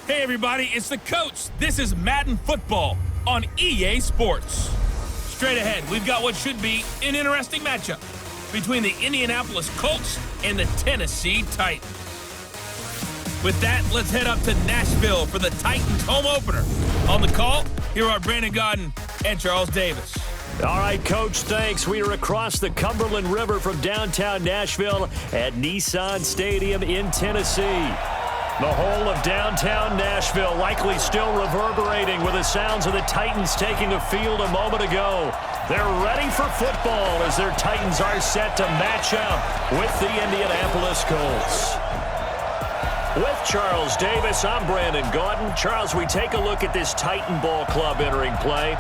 Hey everybody, it's the Colts. This is Madden Football on EA Sports. Straight ahead, we've got what should be an interesting matchup between the Indianapolis Colts and the Tennessee Titans. With that, let's head up to Nashville for the Titans home opener. On the call, here are Brandon Gaudin and Charles Davis. All right, Coach, thanks. We are across the Cumberland River from downtown Nashville at Nissan Stadium in Tennessee. The whole of downtown Nashville likely still reverberating with the sounds of the Titans taking a field a moment ago. They're ready for football as their Titans are set to match up with the Indianapolis Colts. With Charles Davis, I'm Brandon Gaudin. Charles, we take a look at this Titan Ball Club entering play.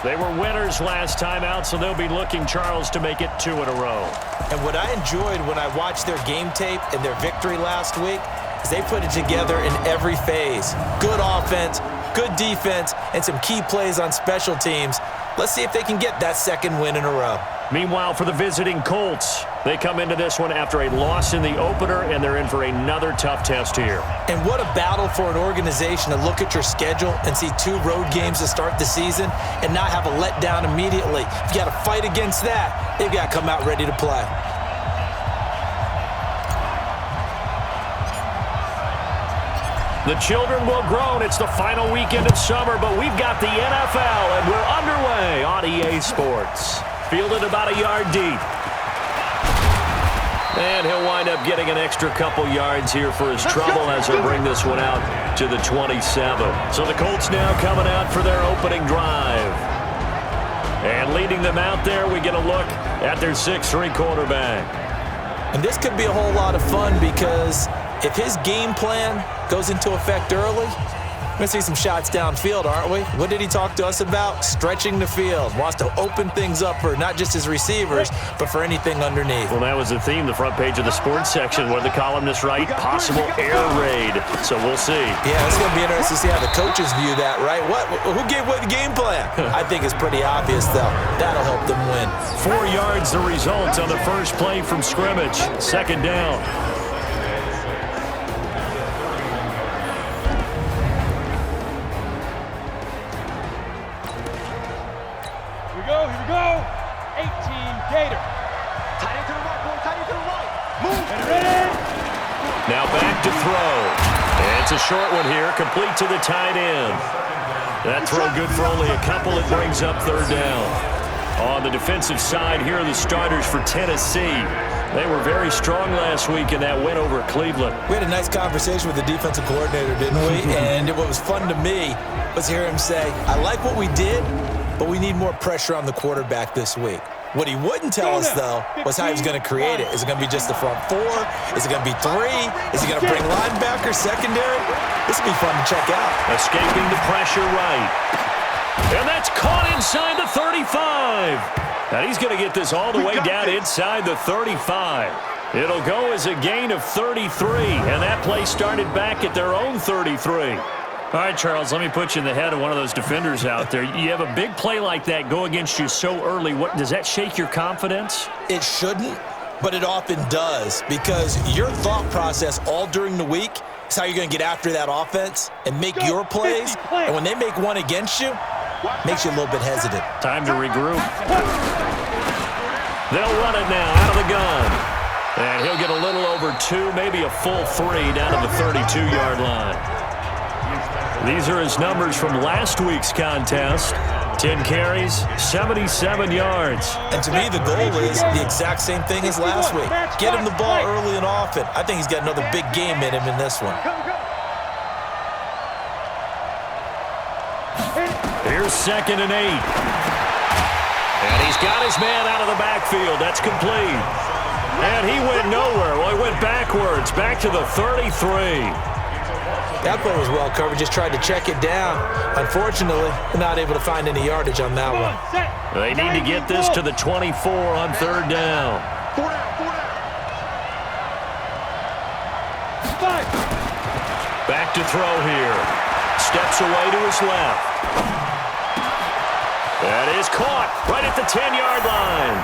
They were winners last time out, so they'll be looking, Charles, to make it 2 in a row. And what I enjoyed when I watched their game tape and their victory last week is they put it together in every phase. Good offense, good defense, and some key plays on special teams. Let's see if they can get that second win in a row. Meanwhile, for the visiting Colts, they come into this one after a loss in the opener, and they're in for another tough test here. And what a battle for an organization to look at your schedule and see 2 road games to start the season and not have a letdown immediately. If you got to fight against that, they've got to come out ready to play. The children will groan. It's the final weekend of summer, but we've got the NFL, and we're underway on EA Sports. Fielded about a yard deep. And he'll wind up getting an extra couple yards here for his trouble as he'll bring this one out to the 27. So the Colts now coming out for their opening drive. And leading them out there, we get a look at their 6'3" quarterback. And this could be a whole lot of fun because if his game plan goes into effect early, we're going to see some shots downfield, aren't we? What did he talk to us about? Stretching the field. Wants to open things up for not just his receivers, but for anything underneath. Well, that was the theme, the front page of the sports section, where the columnists write possible air raid. So we'll see. Yeah, it's going to be interesting to see how the coaches view that, right? Who gave away the game plan? I think it's pretty obvious, though. That'll help them win. 4 yards the result on the first play from scrimmage. Second down. Here we go. 18 Gator. Tight end to the right, boy. Tight end to the right. Move. Ready. Now back to throw. And it's a short one here, complete to the tight end. That throw good for only a couple. It brings up third down. On the defensive side, here are the starters for Tennessee. They were very strong last week in that win over Cleveland. We had a nice conversation with the defensive coordinator, didn't we? And what was fun to me was hear him say, I like what we did, but we need more pressure on the quarterback this week. What he wouldn't tell us, though, was how he was going to create it. Is it going to be just the front 4? Is it going to be 3? Is he going to bring linebacker, secondary? This will be fun to check out. Escaping the pressure right. And that's caught inside the 35. And he's going to get this all the way down inside the 35. It'll go as a gain of 33. And that play started back at their own 33. All right, Charles, let me put you in the head of one of those defenders out there. You have a big play like that go against you so early. What does that shake your confidence? It shouldn't, but it often does because your thought process all during the week is how you're going to get after that offense and make your plays. And when they make one against you, it makes you a little bit hesitant. Time to regroup. They'll run it now out of the gun. And he'll get a little over 2, maybe a full 3 down to the 32-yard line. These are his numbers from last week's contest. 10 carries, 77 yards. And to me, the goal is the exact same thing as last week. Get him the ball early and often. I think he's got another big game in him in this one. Here's 2nd and 8. And he's got his man out of the backfield. That's complete. And he went nowhere. Well, he went backwards, back to the 33. That play was well covered, just tried to check it down. Unfortunately, not able to find any yardage on that one. They need to get this to the 24 on third down. Back to throw here. Steps away to his left. That is caught right at the 10-yard line.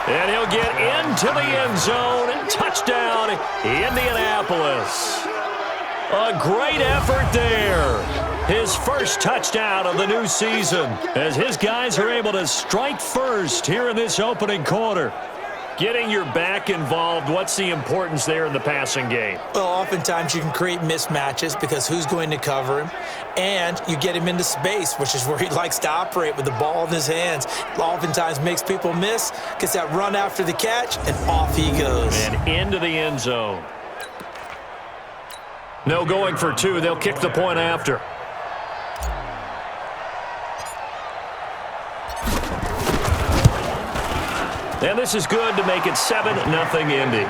And he'll get into the end zone. Touchdown, Indianapolis. A great effort there. His first touchdown of the new season as his guys are able to strike first here in this opening quarter. Getting your back involved, what's the importance there in the passing game? Well, oftentimes you can create mismatches because who's going to cover him? And you get him into space, which is where he likes to operate with the ball in his hands. Oftentimes makes people miss, gets that run after the catch, and off he goes. And into the end zone. No going for two. They'll kick the point after. And this is good to make it 7-0 Indy.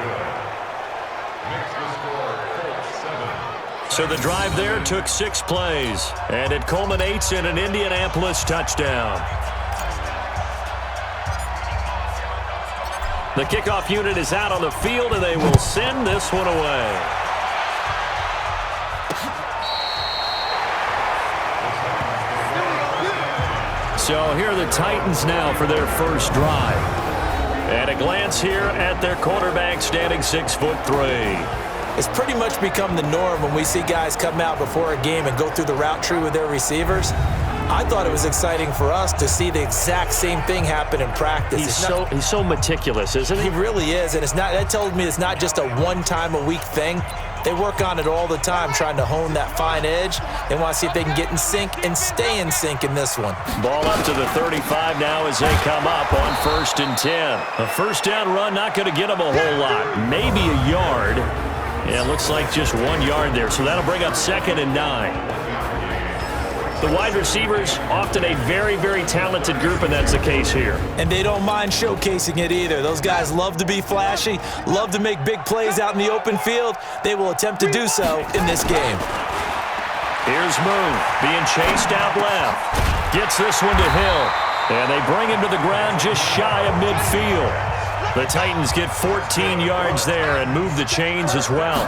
So the drive there took 6 plays, and it culminates in an Indianapolis touchdown. The kickoff unit is out on the field, and they will send this one away. So here are the Titans now for their first drive. And a glance here at their quarterback standing 6'3". It's pretty much become the norm when we see guys come out before a game and go through the route tree with their receivers. I thought it was exciting for us to see the exact same thing happen in practice. He's so meticulous, isn't he? He really is, and that tells me it's not just a one-time-a-week thing. They work on it all the time, trying to hone that fine edge. They want to see if they can get in sync and stay in sync in this one. Ball up to the 35 now as they come up on 1st and 10. A first down run, not going to get them a whole lot. Maybe a yard. Yeah, it looks like just 1 yard there, so that'll bring up 2nd and 9. The wide receivers, often a very, very talented group, and that's the case here. And they don't mind showcasing it either. Those guys love to be flashy, love to make big plays out in the open field. They will attempt to do so in this game. Here's Moon being chased out left. Gets this one to Hill. And they bring him to the ground just shy of midfield. The Titans get 14 yards there and move the chains as well.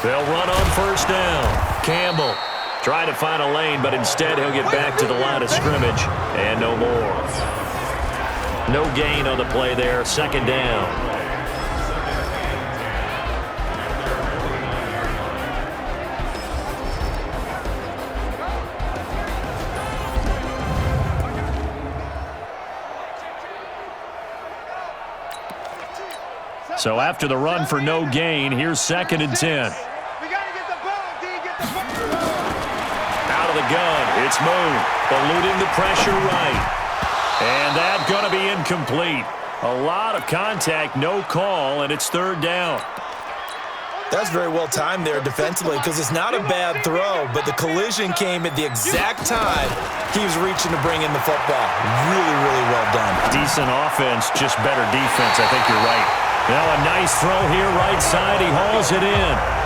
They'll run on first down. Campbell trying to find a lane, but instead he'll get back to the line of scrimmage, and no more. No gain on the play there, 2nd down. So after the run for no gain, here's 2nd and 10. Gun. It's Moon, eluding the pressure right. And that's going to be incomplete. A lot of contact, no call, and it's 3rd down. That's very well timed there defensively because it's not a bad throw, but the collision came at the exact time he was reaching to bring in the football. Really, really well done. Decent offense, just better defense. I think you're right. Now a nice throw here, right side. He hauls it in.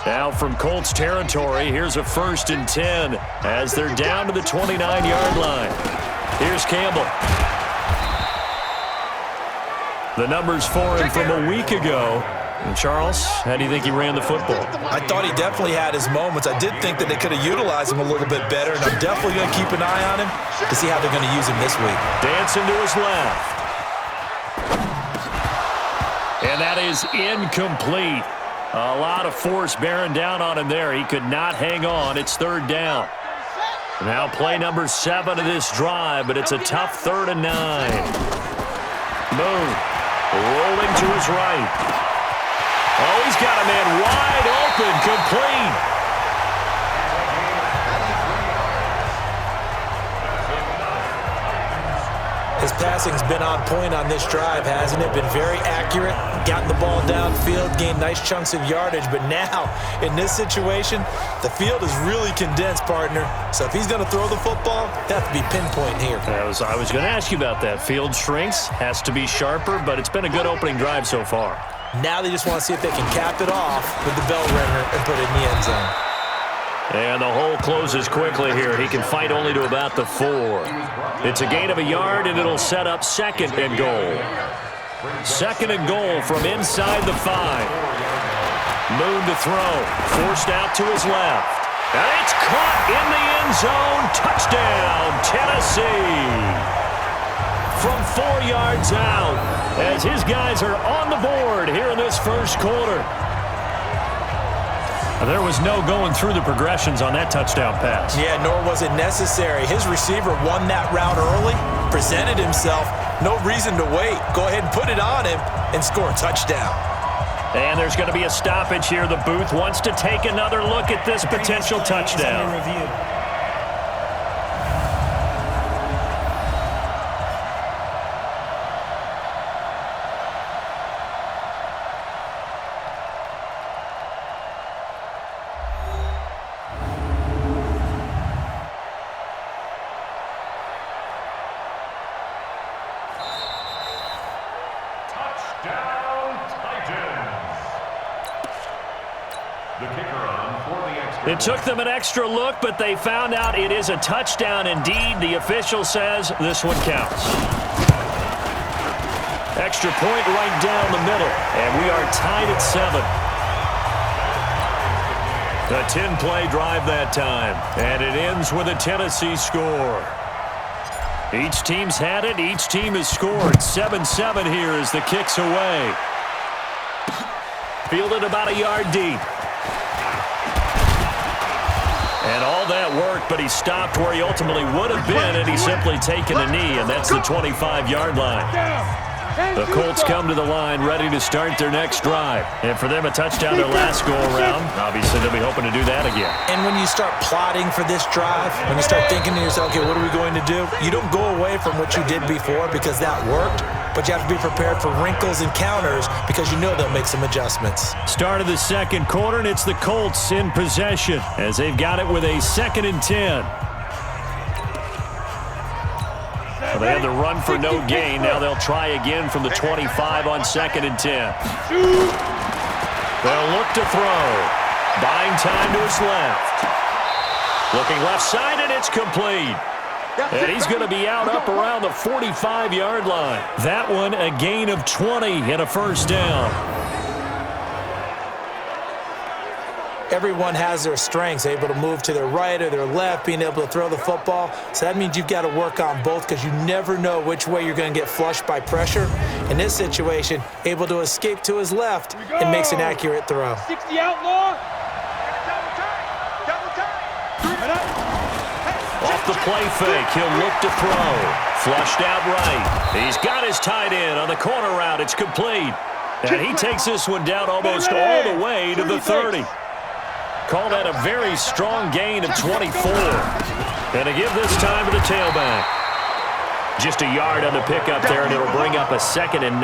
Now from Colts territory, here's a 1st and 10 as they're down to the 29-yard line. Here's Campbell. The numbers for him from a week ago. And Charles, how do you think he ran the football? I thought he definitely had his moments. I did think that they could have utilized him a little bit better, and I'm definitely going to keep an eye on him to see how they're going to use him this week. Dancing to his left. And that is incomplete. A lot of force bearing down on him there. He could not hang on. It's 3rd down. Now play number 7 of this drive, but it's a tough 3rd and 9. Moon rolling to his right. Oh, he's got a man wide open, complete. His passing's been on point on this drive, hasn't it? Been very accurate, gotten the ball downfield, gained nice chunks of yardage. But now, in this situation, the field is really condensed, partner. So if he's going to throw the football, that has to be pinpoint here. I was going to ask you about that. Field shrinks, has to be sharper, but it's been a good opening drive so far. Now they just want to see if they can cap it off with the bell ringer and put it in the end zone. And the hole closes quickly here. He can fight only to about the 4. It's a gain of a yard, and it'll set up 2nd and goal. 2nd and goal from inside the 5. Moon to throw. Forced out to his left. And it's caught in the end zone. Touchdown, Tennessee. From 4 yards out, as his guys are on the board here in this first quarter. There was no going through the progressions on that touchdown pass. Yeah, nor was it necessary. His receiver won that route early, presented himself. No reason to wait. Go ahead and put it on him and score a touchdown. And there's going to be a stoppage here. The booth wants to take another look at this potential touchdown. It took them an extra look, but they found out it is a touchdown indeed. The official says this one counts. Extra point right down the middle, and we are tied at 7. A 10-play drive that time, and it ends with a Tennessee score. Each team's had it. Each team has scored. 7-7 here as the kick's away. Fielded about a yard deep. And all that worked, but he stopped where he ultimately would have been, and he's simply taken a knee, and that's the 25-yard line. The Colts come to the line ready to start their next drive. And for them, a touchdown their last go-around. Obviously, they'll be hoping to do that again. And when you start plotting for this drive, when you start thinking to yourself, okay, what are we going to do? You don't go away from what you did before because that worked, but you have to be prepared for wrinkles and counters because you know they'll make some adjustments. Start of the second quarter, and it's the Colts in possession as they've got it with a 2nd and 10. Well, they had the run for no gain. Now they'll try again from the 25 on 2nd and 10. They'll look to throw. Buying time to his left. Looking left side, and it's complete. And he's going to be out up around the 45-yard line. That one a gain of 20 and a first down. Everyone has their strengths, able to move to their right or their left, being able to throw the football. So that means you've got to work on both because you never know which way you're going to get flushed by pressure. In this situation, able to escape to his left and makes an accurate throw. 60 outlaw. Off the play fake, he'll look to throw. Flushed out right. He's got his tight end on the corner route. It's complete. And he takes this one down almost all the way to the 30. Call that a very strong gain of 24. And to give this time to the tailback. Just a yard on the pickup there, and it'll bring up a 2nd and 9.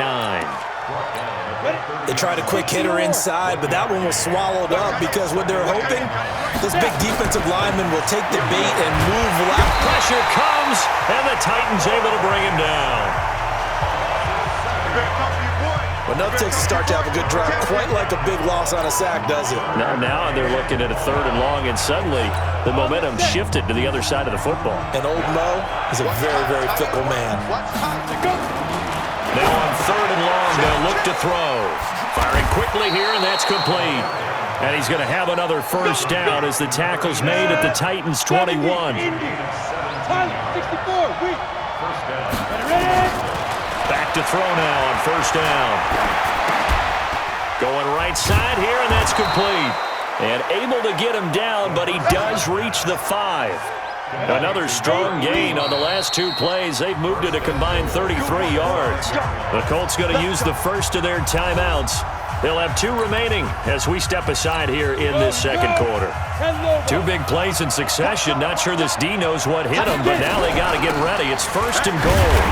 They tried a quick hitter inside, but that one was swallowed up because what they're hoping, this big defensive lineman will take the bait and move left. Pressure comes, and the Titans able to bring him down. But enough takes to start to have a good drive, quite like a big loss on a sack, does it? Now they're looking at a 3rd and long, and suddenly the momentum shifted to the other side of the football. And old Mo is a very, very fickle man. Now on 3rd and long, they'll look to throw. Firing quickly here, and that's complete. And he's going to have another first down as the tackle's made at the Titans' 21. Back to throw now on 1st down. Going right side here, and that's complete. And able to get him down, but he does reach the 5. Another strong gain on the last 2 plays. They've moved it a combined 33 yards. The Colts going to use the first of their timeouts. They'll have 2 remaining as we step aside here in this second quarter. 2 big plays in succession. Not sure this D knows what hit him, but now they got to get ready. It's 1st and goal.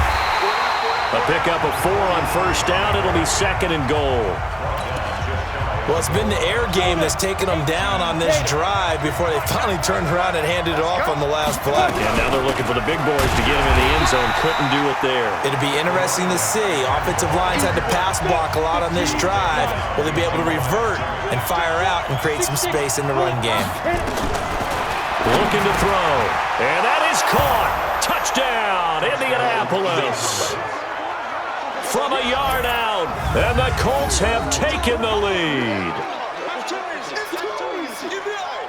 A pickup of 4 on 1st down. It'll be 2nd and goal. Well, it's been the air game that's taken them down on this drive before they finally turned around and handed it off on the last play. And now they're looking for the big boys to get him in the end zone. Couldn't do it there. It'd be interesting to see. Offensive lines had to pass block a lot on this drive. Will they be able to revert and fire out and create some space in the run game? Looking to throw. And that is caught. Touchdown, Indianapolis. From a yard out. And the Colts have taken the lead.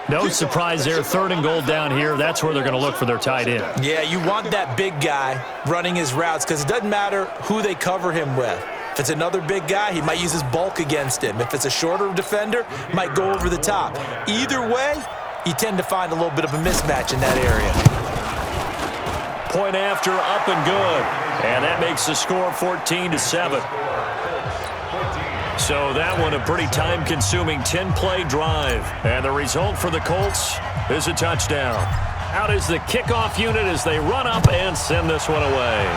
No surprise there, 3rd and goal down here. That's where they're going to look for their tight end. Yeah, you want that big guy running his routes because it doesn't matter who they cover him with. If it's another big guy, he might use his bulk against him. If it's a shorter defender, might go over the top. Either way, you tend to find a little bit of a mismatch in that area. Point after, up and good. And that makes the score 14-7. So that one a pretty time-consuming 10-play drive. And the result for the Colts is a touchdown. Out is the kickoff unit as they run up and send this one away.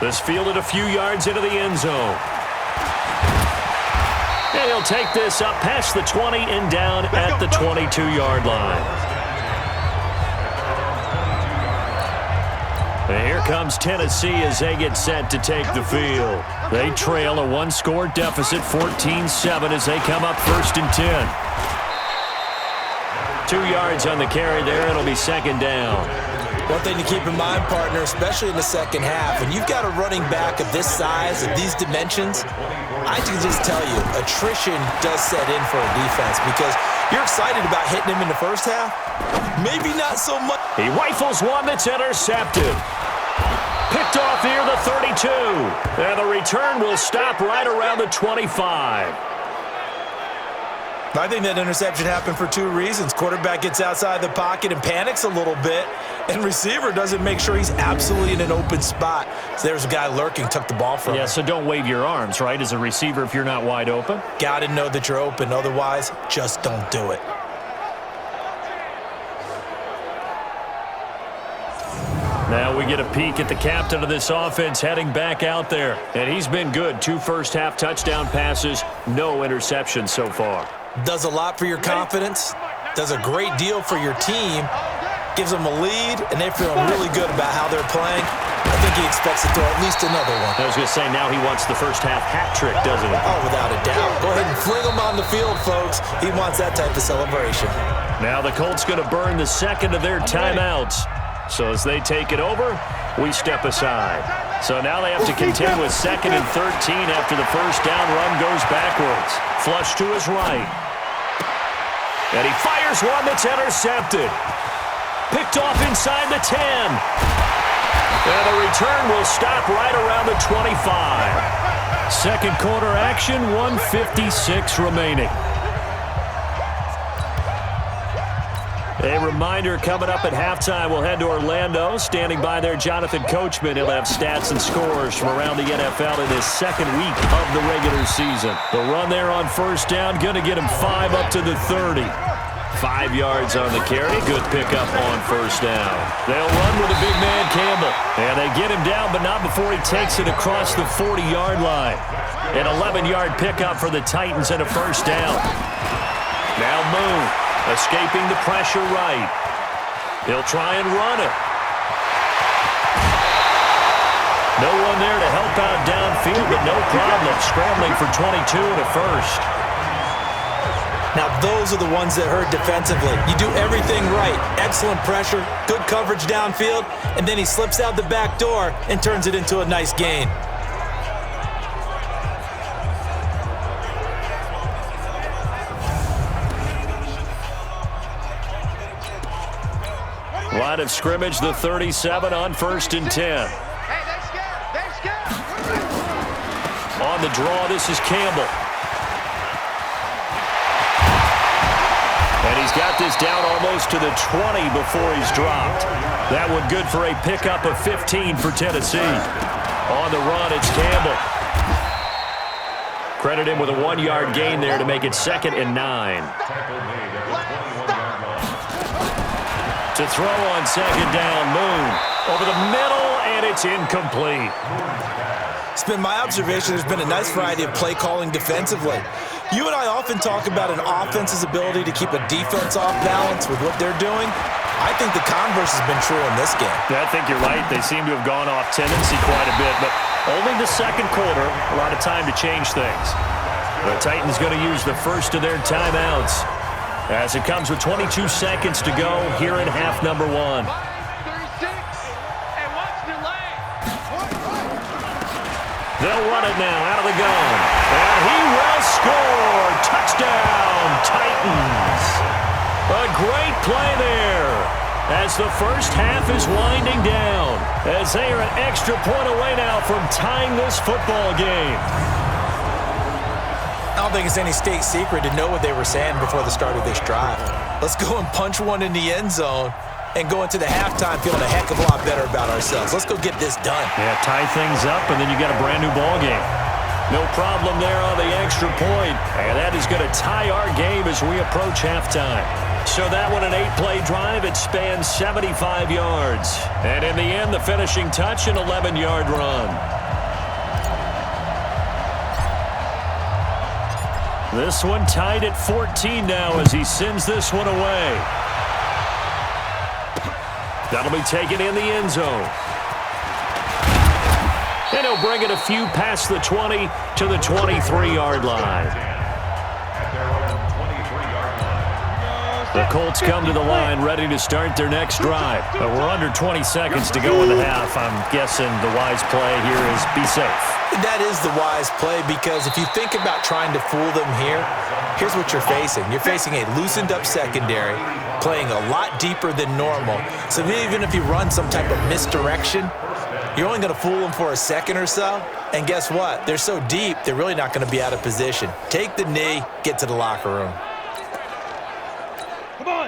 This fielded a few yards into the end zone. And he'll take this up past the 20 and down at the 22-yard line. And here comes Tennessee as they get set to take the field. They trail a 1-score deficit, 14-7, as they come up 1st and 10. 2 yards on the carry there. It'll be 2nd down. One thing to keep in mind, partner, especially in the second half, when you've got a running back of this size, of these dimensions, I can just tell you, attrition does set in for a defense because you're excited about hitting him in the first half. Maybe not so much. He rifles one that's intercepted. Picked off near the 32. And the return will stop right around the 25. I think that interception happened for 2 reasons. Quarterback gets outside the pocket and panics a little bit, and receiver doesn't make sure he's absolutely in an open spot. So there's a guy lurking, took the ball from him. Yeah, so don't wave your arms, right, as a receiver if you're not wide open. Got to know that you're open. Otherwise, just don't do it. Now we get a peek at the captain of this offense heading back out there. And he's been good. 2 first-half touchdown passes, no interceptions so far. Does a lot for your confidence, does a great deal for your team, gives them a lead, and they're feeling really good about how they're playing. I think he expects to throw at least another one. I was going to say, now he wants the first-half hat trick, doesn't he? Oh, without a doubt. Go ahead and fling him on the field, folks. He wants that type of celebration. Now the Colts going to burn the second of their timeouts. So as they take it over, we step aside. So now they have to contend with 2nd and 13 after the first down run goes backwards. Flush to his right. And he fires one that's intercepted. Picked off inside the 10. And the return will stop right around the 25. Second quarter action, 1:56 remaining. A reminder coming up at halftime, we'll head to Orlando. Standing by there, Jonathan Coachman. He'll have stats and scores from around the NFL in this second week of the regular season. The run there on first down, going to get him 5 up to the 30. 5 yards on the carry. Good pickup on first down. They'll run with a big man, Campbell. And they get him down, but not before he takes it across the 40-yard line. An 11-yard pickup for the Titans and a first down. Now Moon. Escaping the pressure right. He'll try and run it. No one there to help out downfield, but no problem. Scrambling for 22 and a first. Now those are the ones that hurt defensively. You do everything right. Excellent pressure, good coverage downfield, and then he slips out the back door and turns it into a nice gain. Line of scrimmage, the 37 on 1st and 10. On the draw, this is Campbell. And he's got this down almost to the 20 before he's dropped. That one good for a pickup of 15 for Tennessee. On the run, it's Campbell. Credit him with a 1-yard gain there to make it 2nd and 9. To throw on 2nd down, Moon. Over the middle, and it's incomplete. It's been my observation there's been a nice variety of play calling defensively. You and I often talk about an offense's ability to keep a defense off balance with what they're doing. I think the converse has been true in this game. I think you're right. They seem to have gone off tendency quite a bit, but only the second quarter, a lot of time to change things. The Titans going to use the first of their timeouts as it comes with 22 seconds to go here in half number 1. They'll run it now out of the gun. And he will score. Touchdown, Titans. A great play there as the first half is winding down, as they are an extra point away now from tying this football game. I don't think it's any state secret to know what they were saying before the start of this drive. Let's go and punch one in the end zone and go into the halftime feeling a heck of a lot better about ourselves. Let's go get this done. Yeah, tie things up, and then you got a brand new ball game. No problem there on the extra point, and that is going to tie our game as we approach halftime. So that one, an 8-play drive. It spans 75 yards. And in the end, the finishing touch, an 11-yard run. This one tied at 14 now as he sends this one away. That'll be taken in the end zone. And he'll bring it a few past the 20 to the 23-yard line. The Colts come to the line ready to start their next drive. But we're under 20 seconds to go in the half. I'm guessing the wise play here is be safe. That is the wise play, because if you think about trying to fool them here, here's what you're facing. You're facing a loosened-up secondary, playing a lot deeper than normal. So even if you run some type of misdirection, you're only going to fool them for a second or so. And guess what? They're so deep, they're really not going to be out of position. Take the knee, get to the locker room.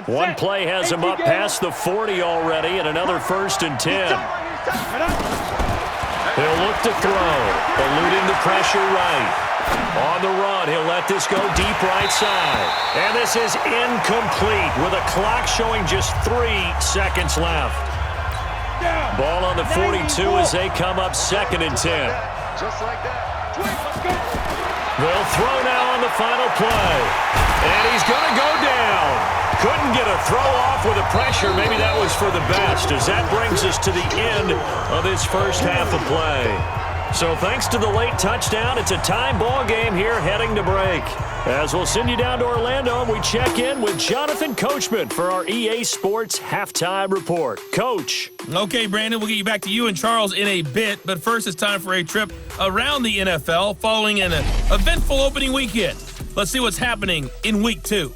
One play has him up past the 40 already, and another 1st and 10. He'll look to throw, eluding the pressure right. On the run, he'll let this go deep right side. And this is incomplete with a clock showing just 3 seconds left. Ball on the 42 as they come up 2nd and 10. Just like that. Let's go. They'll throw now on the final play. And he's going to go down. Couldn't get a throw off with the pressure. Maybe that was for the best, as that brings us to the end of this first half of play. So thanks to the late touchdown, it's a time ball game here heading to break. As we'll send you down to Orlando, and we check in with Jonathan Coachman for our EA Sports Halftime Report. Coach. Okay, Brandon, we'll get you back to you and Charles in a bit, but first it's time for a trip around the NFL following an eventful opening weekend. Let's see what's happening in Week 2.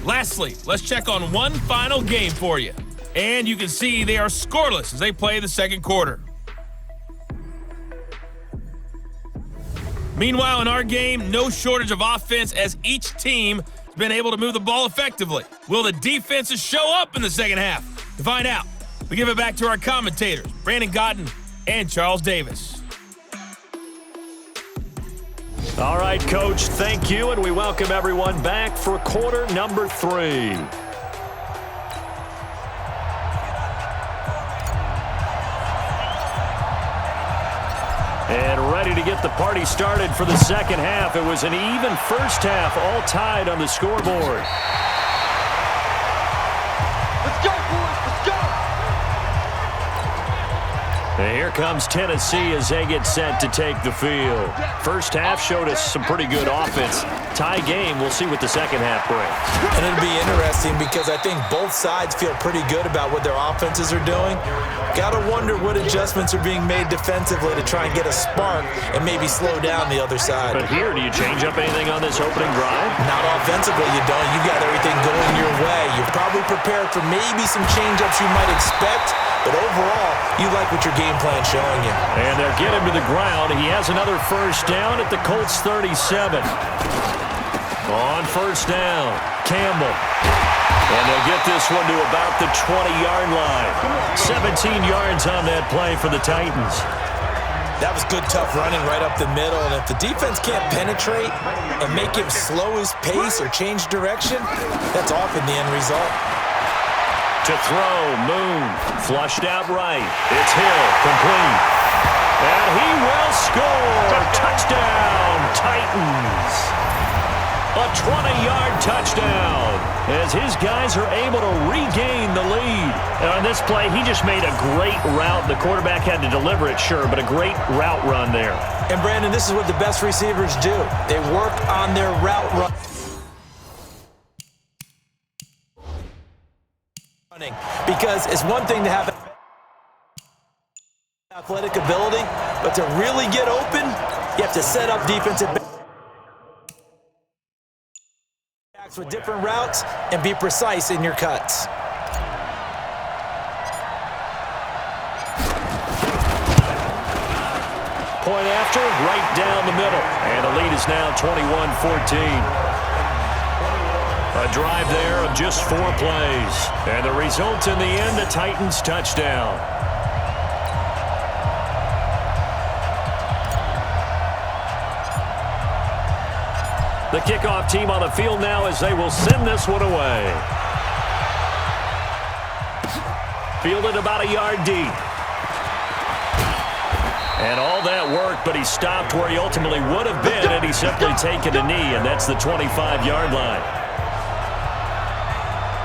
Lastly, let's check on one final game for you. And you can see they are scoreless as they play the second quarter. Meanwhile, in our game, no shortage of offense as each team has been able to move the ball effectively. Will the defenses show up in the second half? To find out, we give it back to our commentators, Brandon Godden and Charles Davis. All right, Coach, thank you, and we welcome everyone back for quarter number 3. And ready to get the party started for the second half. It was an even first half, all tied on the scoreboard. Let's go, boys. Let's go. And here comes Tennessee as they get set to take the field. First half showed us some pretty good offense. Tie game, we'll see what the second half brings. And it'll be interesting because I think both sides feel pretty good about what their offenses are doing. Gotta wonder what adjustments are being made defensively to try and get a spark and maybe slow down the other side. But here, do you change up anything on this opening drive? Not offensively, you don't. You got everything going your way. You're probably prepared for maybe some change-ups you might expect, but overall, you like what your game plan's showing you. And they'll get him to the ground. He has another first down at the Colts 37. On first down, Campbell. And they'll get this one to about the 20-yard line. 17 yards on that play for the Titans. That was good, tough running right up the middle. And if the defense can't penetrate and make him slow his pace or change direction, that's often the end result. To throw, Moon, flushed out right. It's Hill, complete. And he will score. Touchdown, Titans. A 20-yard touchdown. as his guys are able to regain the lead. And on this play, he just made a great route. The quarterback had to deliver it, sure, but a great route run there. And, Brandon, this is what the best receivers do. They work on their route run. Because it's one thing to have athletic ability, but to really get open, you have to set up defensive backs with different routes and be precise in your cuts. Point after, right down the middle. And the lead is now 21-14. A drive there of just 4 plays. And the result in the end, the Titans touchdown. The kickoff team on the field now as they will send this one away. Fielded about a yard deep. And all that work, but he stopped where he ultimately would have been had he simply taken a knee, and that's the 25-yard line.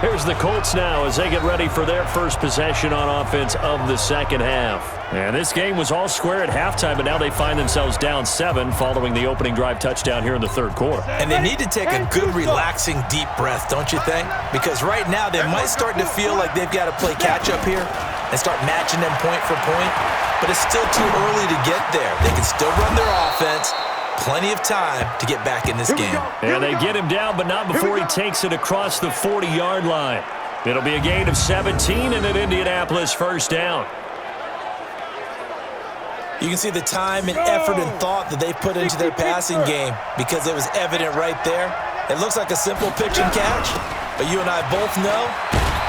Here's the Colts now as they get ready for their first possession on offense of the second half. And this game was all square at halftime, but now they find themselves down 7 following the opening drive touchdown here in the third quarter. And they need to take a good, relaxing, deep breath, don't you think? Because right now they might start to feel like they've got to play catch-up here and start matching them point for point. But it's still too early to get there. They can still run their offense. Plenty of time to get back in this game. And they get him down, but not before he takes it across the 40-yard line. It'll be a gain of 17 and an Indianapolis first down. You can see the time and effort and thought that they put into their passing game because it was evident right there. It looks like a simple pitch and catch, but you and I both know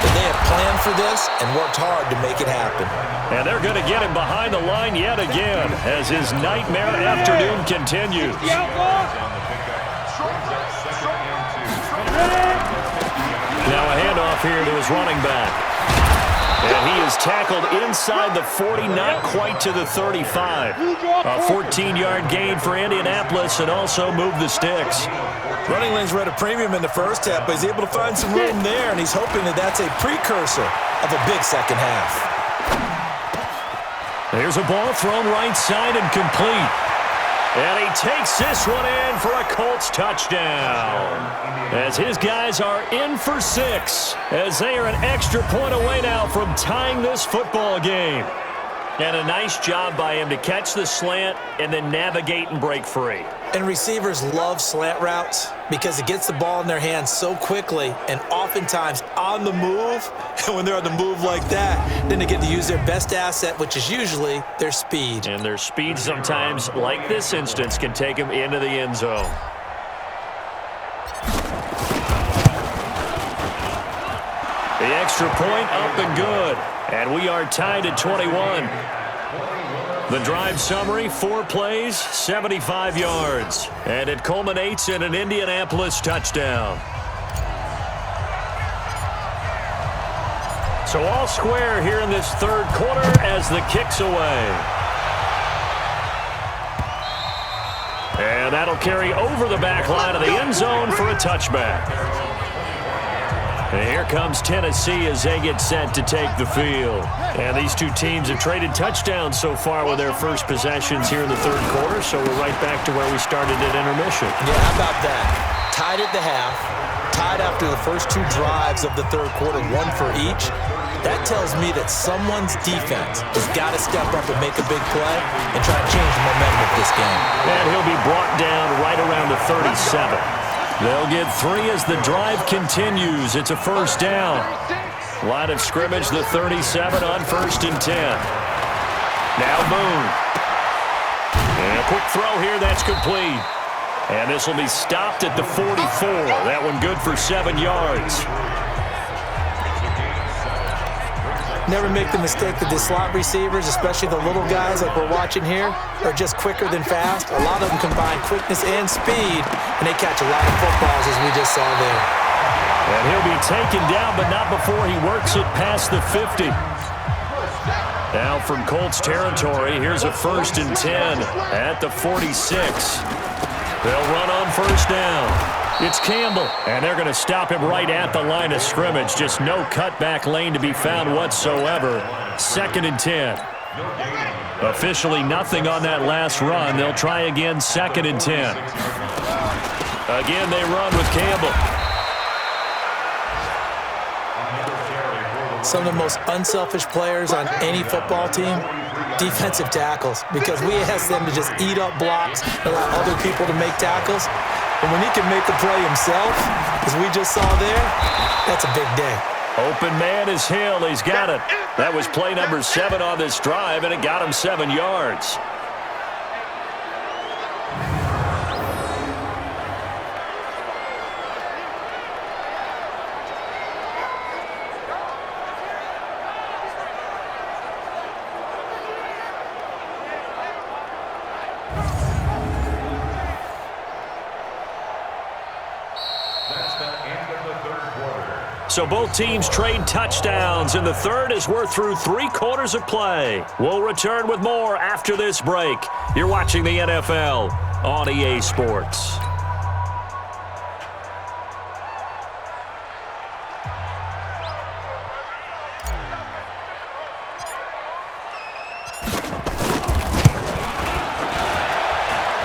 that they have planned for this and worked hard to make it happen. And they're going to get him behind the line yet again as his nightmare afternoon continues. Now a handoff here to his running back. And he is tackled inside the 40, not quite to the 35. A 14-yard gain for Indianapolis and also move the sticks. Running lanes were at a premium in the first half, but he's able to find some room there, and he's hoping that that's a precursor of a big second half. There's a ball thrown right side and complete. And he takes this one in for a Colts touchdown. As his guys are in for 6, as they are an extra point away now from tying this football game. And a nice job by him to catch the slant and then navigate and break free. And receivers love slant routes because it gets the ball in their hands so quickly and oftentimes on the move. And when they're on the move like that, then they get to use their best asset, which is usually their speed. And their speed sometimes, like this instance, can take them into the end zone. The extra point up and good. And we are tied at 21. The drive summary, 4 plays, 75 yards. And it culminates in an Indianapolis touchdown. So all square here in this third quarter as the kick's away. And that'll carry over the back line of the end zone for a touchback. And here comes Tennessee as they get set to take the field. And these two teams have traded touchdowns so far with their first possessions here in the third quarter, so we're right back to where we started at intermission. Yeah, how about that? Tied at the half, tied after the first 2 drives of the third quarter, 1 for each. That tells me that someone's defense has got to step up and make a big play and try to change the momentum of this game. And he'll be brought down right around the 37. They'll get 3 as the drive continues. It's a first down. Line of scrimmage, the 37 on 1st and 10. Now Boone. And a quick throw here, that's complete. And this will be stopped at the 44. That one good for 7 yards. Never make the mistake that the slot receivers, especially the little guys like we're watching here, are just quicker than fast. A lot of them combine quickness and speed, and they catch a lot of footballs as we just saw there. And he'll be taken down, but not before he works it past the 50. Now from Colts territory, here's a 1st and 10 at the 46. They'll run on first down. It's Campbell, and they're going to stop him right at the line of scrimmage. Just no cutback lane to be found whatsoever. 2nd and 10. Officially nothing on that last run. They'll try again, 2nd and 10. Again, they run with Campbell. Some of the most unselfish players on any football team, defensive tackles, because we ask them to just eat up blocks, allow other people to make tackles. And when he can make the play himself, as we just saw there, that's a big day. Open man is Hill. He's got it. That was play number 7 on this drive, and it got him 7 yards. So both teams trade touchdowns, and the third as we're through 3 quarters of play. We'll return with more after this break. You're watching the NFL on EA Sports.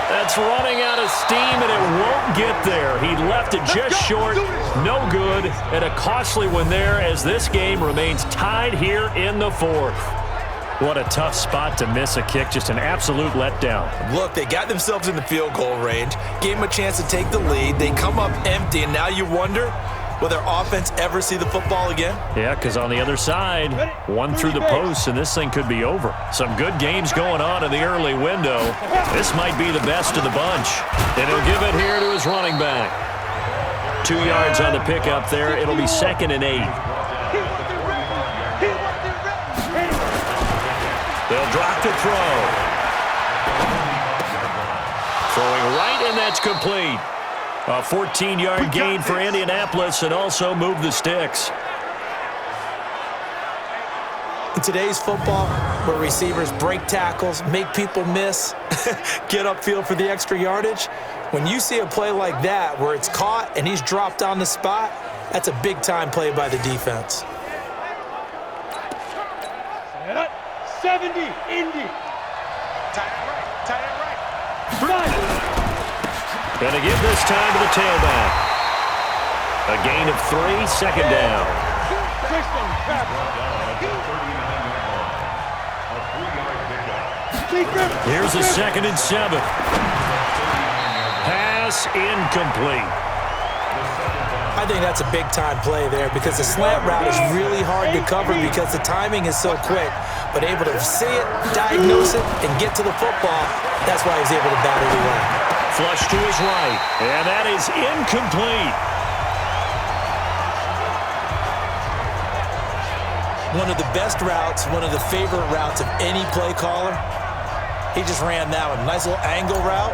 That's running out of steam, and it won't get there. He left it just short, no good, and a costly one there as this game remains tied here in the 4th. What a tough spot to miss a kick, just an absolute letdown. Look, they got themselves in the field goal range, gave them a chance to take the lead. They come up empty, and now you wonder, will their offense ever see the football again? Yeah, because on the other side, one through the post, and this thing could be over. Some good games going on in the early window. This might be the best of the bunch. And he'll give it here to his running back. 2 yards on the pickup there. It'll be 2nd and 8. They'll drop the throw. Throwing right, and that's complete. A 14-yard gain for Indianapolis, and also move the sticks. In today's football, where receivers break tackles, make people miss, get upfield for the extra yardage, when you see a play like that where it's caught and he's dropped on the spot, that's a big-time play by the defense. 70, Indy. Tight end right. Going to give this time to the tailback. A gain of 3, 2nd down. Here's a 2nd and 7. Pass incomplete. I think that's a big-time play there because the slant route is really hard to cover because the timing is so quick. But able to see it, diagnose it, and get to the football, that's why he's able to bat it away. Flush to his right, and that is incomplete. One of the best routes, one of the favorite routes of any play caller. He just ran that one. Nice little angle route.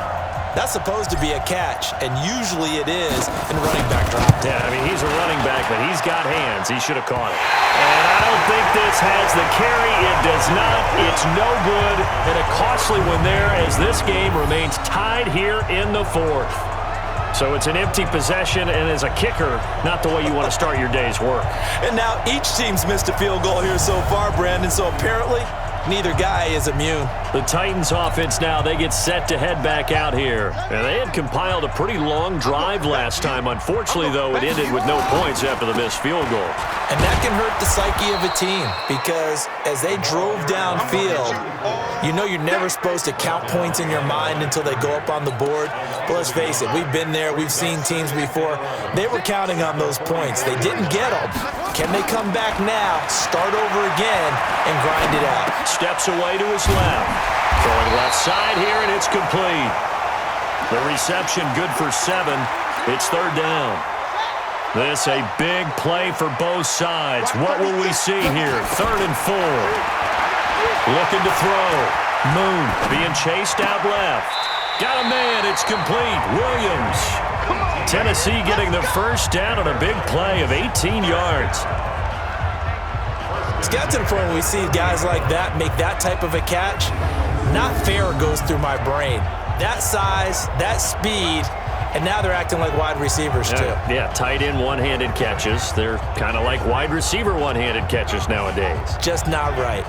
That's supposed to be a catch, and usually it is in running back drop. Yeah, I mean, he's a running back, but he's got hands. He should have caught it. And I don't think this has the carry. It does not. It's no good. And a costly one there as this game remains tied here in the 4th. So it's an empty possession, and as a kicker, not the way you want to start your day's work. And now each team's missed a field goal here so far, Brandon, so apparently neither guy is immune. The Titans offense now, they get set to head back out here. And they had compiled a pretty long drive last time. Unfortunately, though, it ended with no points after the missed field goal. And that can hurt the psyche of a team because as they drove downfield, you know you're never supposed to count points in your mind until they go up on the board. But let's face it, we've been there. We've seen teams before. They were counting on those points. They didn't get them. Can they come back now, start over again, and grind it out? Steps away to his left. Throwing left side here, and it's complete. The reception good for 7. It's 3rd down. This a big play for both sides. What will we see here? 3rd and 4. Looking to throw. Moon being chased out left. Got a man. It's complete. Williams. Tennessee getting the first down on a big play of 18 yards. It's got to the point when we see guys like that make that type of a catch. Not fair goes through my brain. That size, that speed, And now they're acting like wide receivers, too. Yeah, tight end one-handed catches. They're kind of like wide receiver one-handed catches nowadays. Just not right.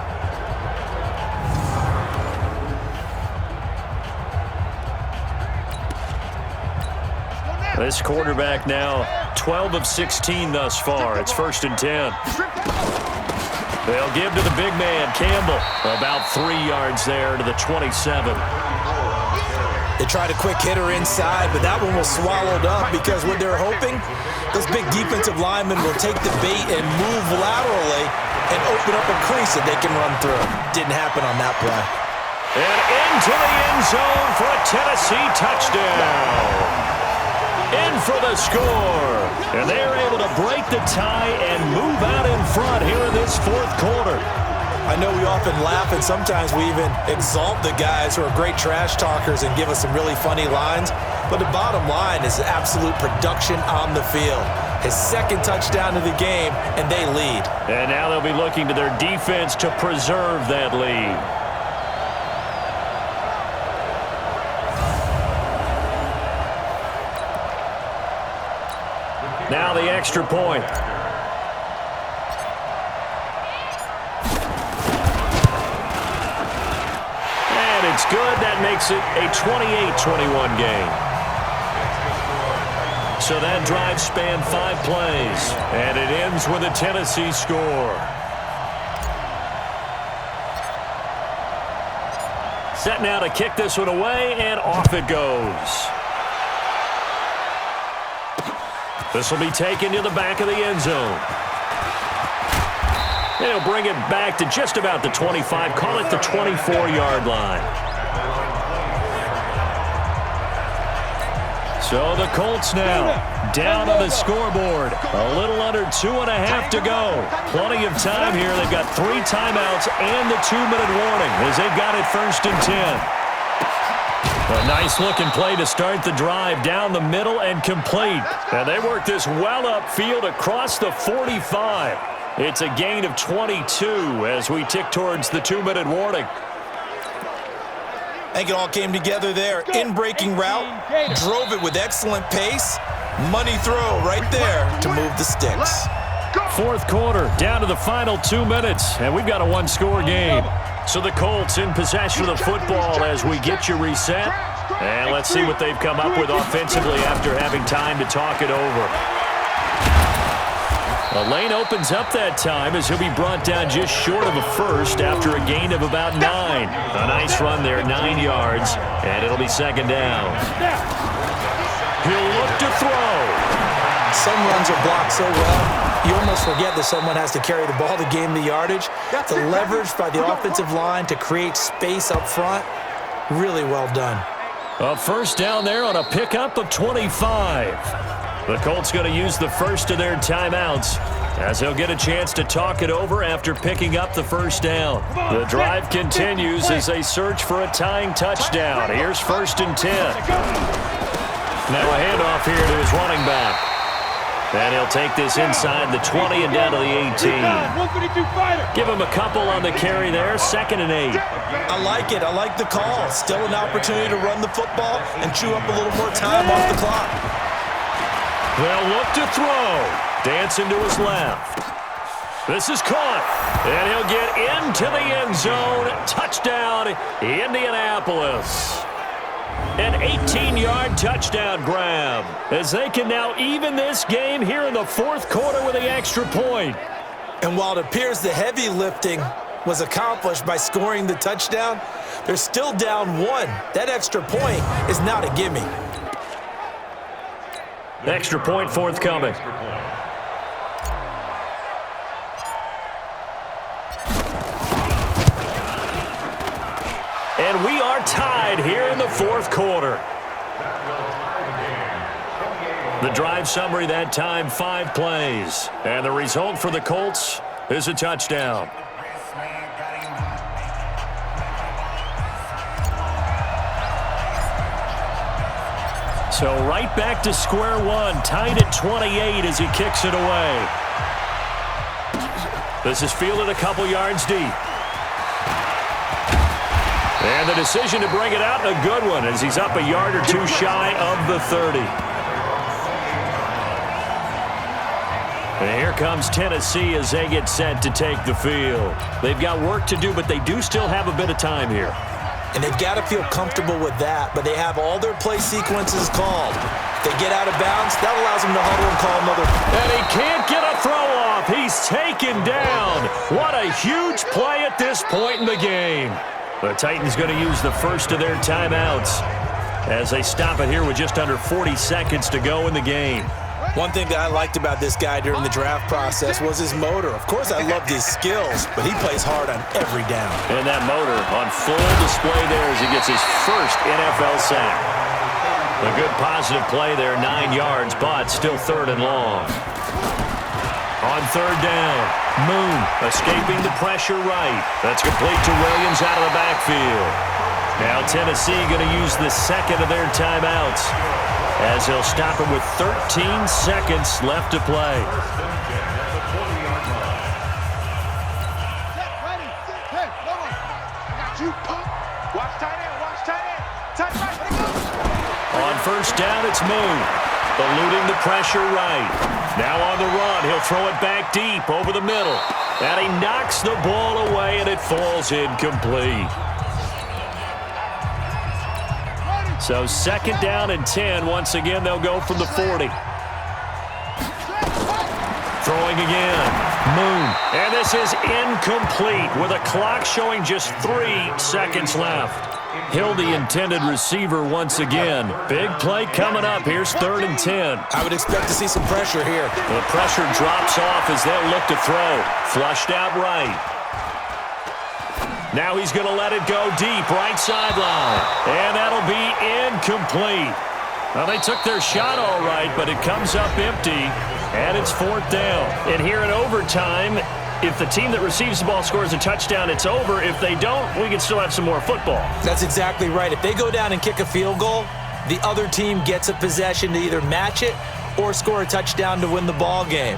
This quarterback now 12 of 16 thus far. It's 1st and 10. They'll give to the big man, Campbell. About 3 yards there to the 27. They tried a quick hitter inside, but that one was swallowed up because what they're hoping, this big defensive lineman will take the bait and move laterally and open up a crease that they can run through. Didn't happen on that play. And into the end zone for a Tennessee touchdown. In for the score. And they're able to break the tie and move out in front here in this 4th quarter. I know we often laugh and sometimes we even exalt the guys who are great trash talkers and give us some really funny lines. But the bottom line is absolute production on the field. His 2nd touchdown of the game, and they lead. And now they'll be looking to their defense to preserve that lead. Now the extra point. And it's good. That makes it a 28-21 game. So that drive spanned 5 plays. And it ends with a Tennessee score. Set now to kick this one away, and off it goes. This will be taken to the back of the end zone. They'll bring it back to just about the 25, call it the 24-yard line. So the Colts now down on the scoreboard. A little under 2.5 to go. Plenty of time here. They've got 3 timeouts and the 2-minute warning as they've got it 1st and 10. A nice-looking play to start the drive down the middle and complete. And they work this well upfield across the 45. It's a gain of 22 as we tick towards the 2-minute warning. I think it all came together there. In-breaking route, drove it with excellent pace. Money throw right there to move the sticks. 4th quarter, down to the final 2 minutes, and we've got a 1-score game. So the Colts in possession of the football as we get you reset. And let's see what they've come up with offensively after having time to talk it over. The lane opens up that time as he'll be brought down just short of a first after a gain of about 9. A nice run there, 9 yards, and it'll be 2nd down. He'll look to throw. Some runs are blocked so well, you almost forget that someone has to carry the ball to gain the yardage. The leverage by the offensive line to create space up front, really well done. A 1st down there on a pickup of 25. The Colts going to use the first of their timeouts as they'll get a chance to talk it over after picking up the 1st down. The drive continues as they search for a tying touchdown. Here's 1st and 10. Now a handoff here to his running back. And he'll take this inside the 20 and down to the 18. Give him a couple on the carry there, 2nd and 8. I like it. I like the call. Still an opportunity to run the football and chew up a little more time off the clock. They'll look to throw. Dancing to his left. This is caught. And he'll get into the end zone. Touchdown, Indianapolis. An 18-yard touchdown grab as they can now even this game here in the 4th quarter with the extra point. And while it appears the heavy lifting was accomplished by scoring the touchdown, they're still down 1. That extra point is not a gimme. Extra point forthcoming. And we are tied here in the 4th quarter. The drive summary that time, 5 plays. And the result for the Colts is a touchdown. So right back to square one, tied at 28 as he kicks it away. This is fielded a couple yards deep. And the decision to bring it out, a good one, as he's up a yard or two shy of the 30. And here comes Tennessee as they get set to take the field. They've got work to do, but they do still have a bit of time here. And they've got to feel comfortable with that, but they have all their play sequences called. If they get out of bounds, that allows them to huddle and call another. And he can't get a throw off. He's taken down. What a huge play at this point in the game. The Titans going to use the first of their timeouts as they stop it here with just under 40 seconds to go in the game. One thing that I liked about this guy during the draft process was his motor. Of course, I loved his skills, but he plays hard on every down. And that motor on full display there as he gets his first NFL sack. A good positive play there, 9 yards, but still third and long. On third down, Moon escaping the pressure right. That's complete to Williams out of the backfield. Now Tennessee going to use the second of their timeouts as they'll stop it with 13 seconds left to play. On first down, it's Moon. Eluding the pressure right. Now on the run, he'll throw it back deep over the middle. And he knocks the ball away, and it falls incomplete. So second down and 10. Once again, they'll go from the 40. Throwing again. Moon. And this is incomplete with a clock showing just 3 seconds left. Hill, the intended receiver once again. Big play coming up. Here's third and 10. I would expect to see some pressure here. The pressure drops off as they'll look to throw. Flushed out right. Now he's going to let it go deep, right sideline. And that'll be incomplete. Well, they took their shot all right, but it comes up empty, and it's fourth down. And here in overtime, if the team that receives the ball scores a touchdown, it's over. If they don't, we can still have some more football. That's exactly right. If they go down and kick a field goal, the other team gets a possession to either match it or score a touchdown to win the ball game.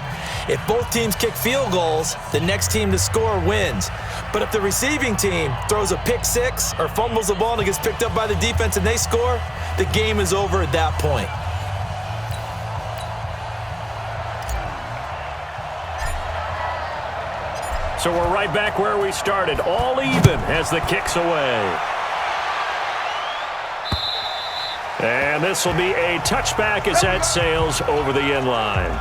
If both teams kick field goals, the next team to score wins. But if the receiving team throws a pick six or fumbles the ball and it gets picked up by the defense and they score, the game is over at that point. So we're right back where we started, all even as the kick's away. And this will be a touchback as that sails over the end line.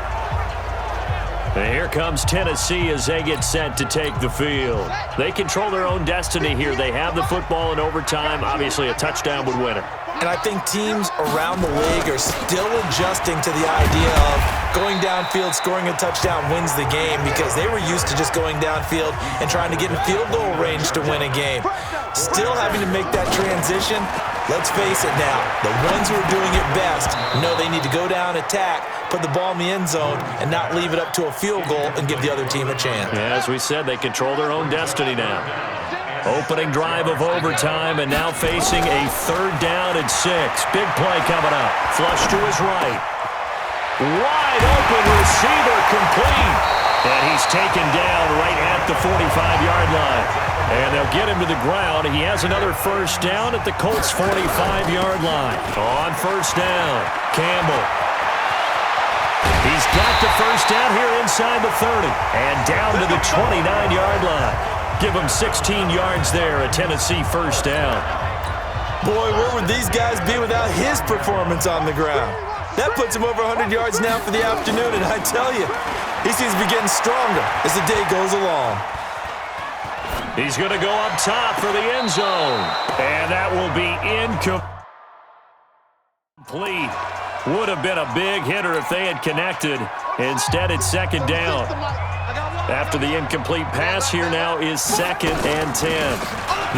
And here comes Tennessee as they get set to take the field. They control their own destiny here. They have the football in overtime. Obviously, a touchdown would win it. And I think teams around the league are still adjusting to the idea of going downfield, scoring a touchdown wins the game, because they were used to just going downfield and trying to get in field goal range to win a game. Still having to make that transition. Let's face it now, the ones who are doing it best know they need to go down, attack, put the ball in the end zone, and not leave it up to a field goal and give the other team a chance. Yeah, as we said, they control their own destiny now. Opening drive of overtime, and now facing a third down and 6. Big play coming up. Flush to his right. Wide open receiver complete. And he's taken down right at the 45-yard line. And they'll get him to the ground. He has another first down at the Colts' 45-yard line. On first down, Campbell. He's got the first down here inside the 30. And down to the 29-yard line. Give him 16 yards there, a Tennessee first down. Boy, where would these guys be without his performance on the ground? That puts him over 100 yards now for the afternoon, and I tell you, he seems to be getting stronger as the day goes along. He's going to go up top for the end zone. And that will be incomplete. Would have been a big hitter if they had connected. Instead, it's second down. After the incomplete pass, here now is second and 10.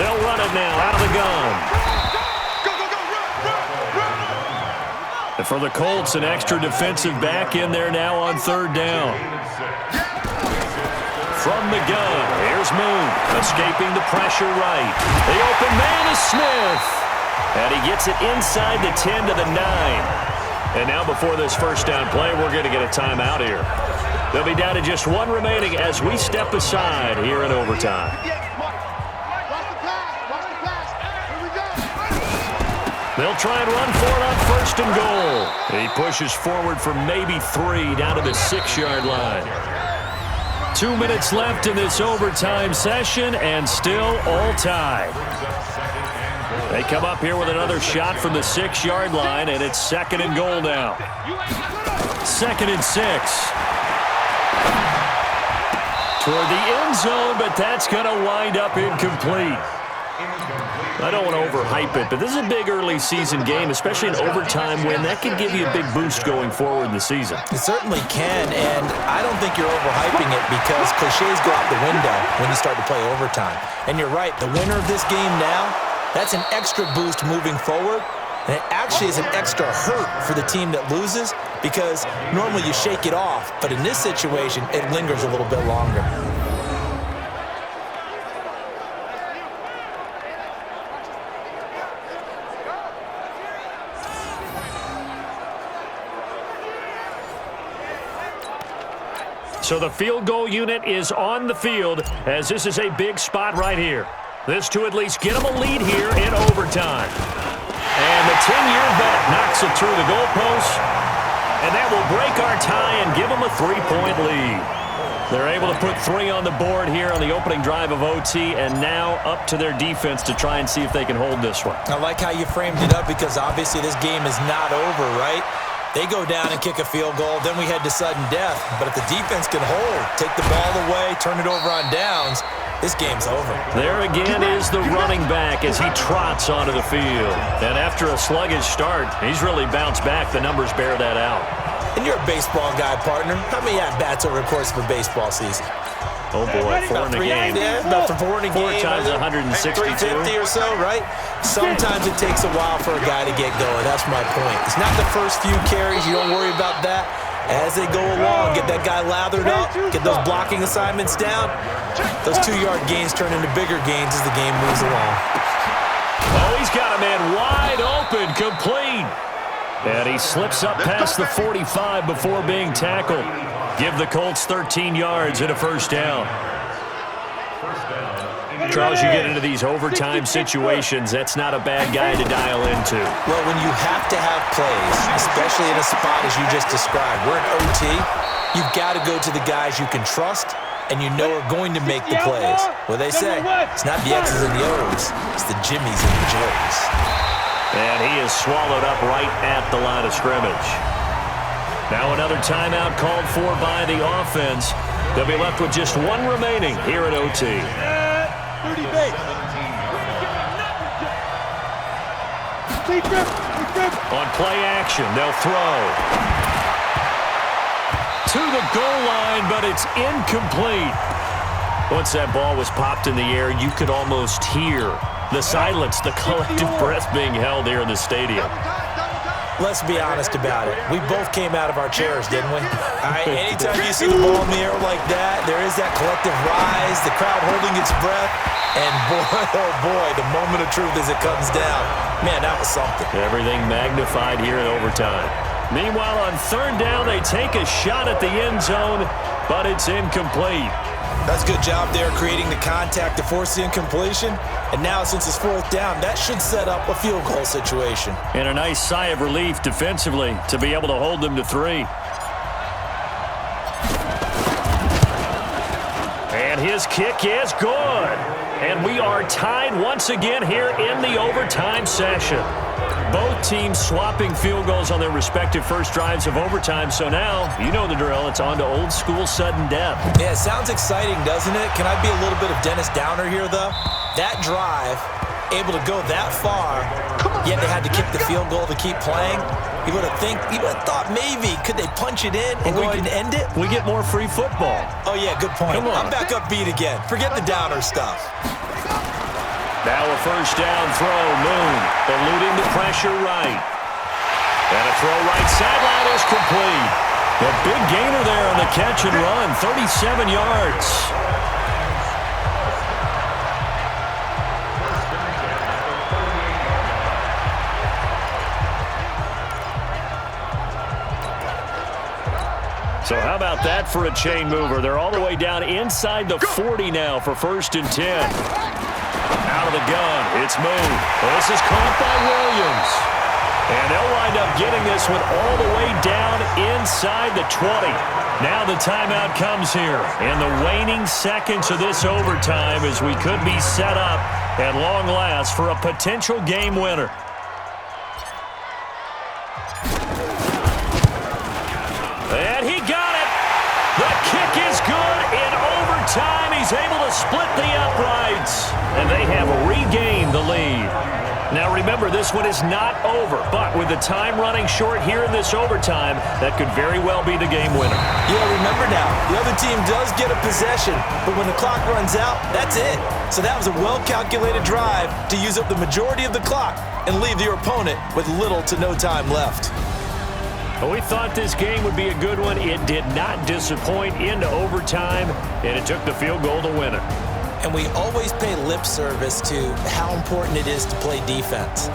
They'll run it now out of the gun. And for the Colts, an extra defensive back in there now on third down. From the gun, here's Moon, escaping the pressure right. The open man is Smith. And he gets it inside the 10 to the 9. And now before this first down play, we're going to get a timeout here. They'll be down to just one remaining as we step aside here in overtime. They'll try and run for it on 1st and goal. He pushes forward for maybe 3 down to the 6-yard line. 2 minutes left in this overtime session, and still all tied. They come up here with another shot from the 6-yard line, and it's 2nd and goal now. 2nd and 6. Toward the end zone, but that's going to wind up incomplete. I don't want to overhype it, but this is a big early season game, especially an overtime win. That can give you a big boost going forward in the season. It certainly can, and I don't think you're overhyping it because cliches go out the window when you start to play overtime. And you're right, the winner of this game now, that's an extra boost moving forward, and it actually is an extra hurt for the team that loses because normally you shake it off, but in this situation, it lingers a little bit longer. So the field goal unit is on the field as this is a big spot right here. This to at least get them a lead here in overtime. And the 10-year vet knocks it through the goalpost. And that will break our tie and give them a 3-point lead. They're able to put 3 on the board here on the opening drive of OT, and now up to their defense to try and see if they can hold this one. I like how you framed it up because obviously this game is not over, right? They go down and kick a field goal, then we head to sudden death. But if the defense can hold, take the ball away, turn it over on downs, this game's over. There again is the running back as he trots onto the field. And after a sluggish start, he's really bounced back. The numbers bear that out. And you're a baseball guy, partner. How many at-bats over the course of a baseball season? Oh, boy, 4 in a game. Yeah, about 4 in a game. 4 times 162. 350 or so, right? Sometimes it takes a while for a guy to get going. That's my point. It's not the first few carries. You don't worry about that. As they go along, get that guy lathered up, get those blocking assignments down. Those 2-yard gains turn into bigger gains as the game moves along. Oh, he's got a man wide open, complete. And he slips up past the 45 before being tackled. Give the Colts 13 yards and a 1st down. Charles, you get into these overtime situations, that's not a bad guy to dial into. Well, when you have to have plays, especially in a spot as you just described, we're in OT, you've got to go to the guys you can trust and you know are going to make the plays. What they say, it's not the X's and the O's, it's the Jimmies and the Joes. And he is swallowed up right at the line of scrimmage. Now another timeout called for by the offense. They'll be left with just 1 remaining here at OT. 30 base. On play action, they'll throw. To the goal line, but it's incomplete. Once that ball was popped in the air, you could almost hear the silence, the collective breath being held here in the stadium. Let's be honest about it. We both came out of our chairs, didn't we? All right, anytime you see the ball in the air like that, there is that collective rise, the crowd holding its breath, and boy, oh boy, the moment of truth as it comes down. Man, that was something. Everything magnified here in overtime. Meanwhile, on 3rd down, they take a shot at the end zone, but it's incomplete. That's a good job there creating the contact to force the incompletion. And now, since it's 4th down, that should set up a field goal situation. And a nice sigh of relief defensively to be able to hold them to 3. And his kick is good. And we are tied once again here in the overtime session. Both teams swapping field goals on their respective first drives of overtime. So now, you know the drill. It's on to old school sudden death. Yeah, it sounds exciting, doesn't it? Can I be a little bit of Dennis Downer here, though? That drive, able to go that far, yet they had to kick the field goal to keep playing. You would have thought maybe, could they punch it in and go ahead and end it? We get more free football. Oh, yeah, good point. Come on. I'm back upbeat again. Forget the Downer stuff. Now a 1st down throw. Moon eluding the pressure right. And a throw right sideline is complete. A big gainer there on the catch and run. 37 yards. So how about that for a chain mover? They're all the way down inside the 40 now for 1st and 10. Out of the gun, it's moved. This is caught by Williams. And they'll wind up getting this one all the way down inside the 20. Now the timeout comes here in the waning seconds of this overtime as we could be set up at long last for a potential game winner. And he got it. The kick is good in overtime. He's able to split the uprights. And they have regained the lead. Now remember, this one is not over, but with the time running short here in this overtime, that could very well be the game winner. Yeah, remember now, the other team does get a possession, but when the clock runs out, that's it. So that was a well-calculated drive to use up the majority of the clock and leave your opponent with little to no time left. We thought this game would be a good one. It did not disappoint into overtime, and it took the field goal to win it. And we always pay lip service to how important it is to play defense.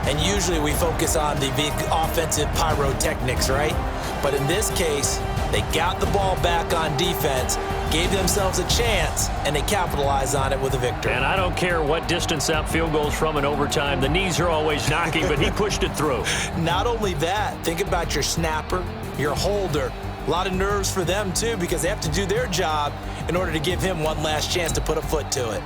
And usually we focus on the big offensive pyrotechnics, right? But in this case, they got the ball back on defense, gave themselves a chance, and they capitalized on it with a victory. And I don't care what distance that field goes from in overtime. The knees are always knocking, but he pushed it through. Not only that, think about your snapper, your holder. A lot of nerves for them, too, because they have to do their job in order to give him one last chance to put a foot to it.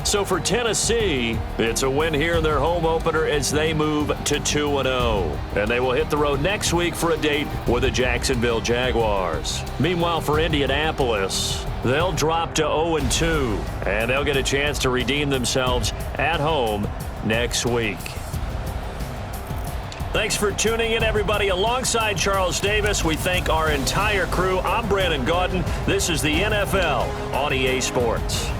So for Tennessee, it's a win here in their home opener as they move to 2-0. And they will hit the road next week for a date with the Jacksonville Jaguars. Meanwhile, for Indianapolis, they'll drop to 0-2, and they'll get a chance to redeem themselves at home next week. Thanks for tuning in, everybody. Alongside Charles Davis, we thank our entire crew. I'm Brandon Gaudin. This is the NFL on EA Sports.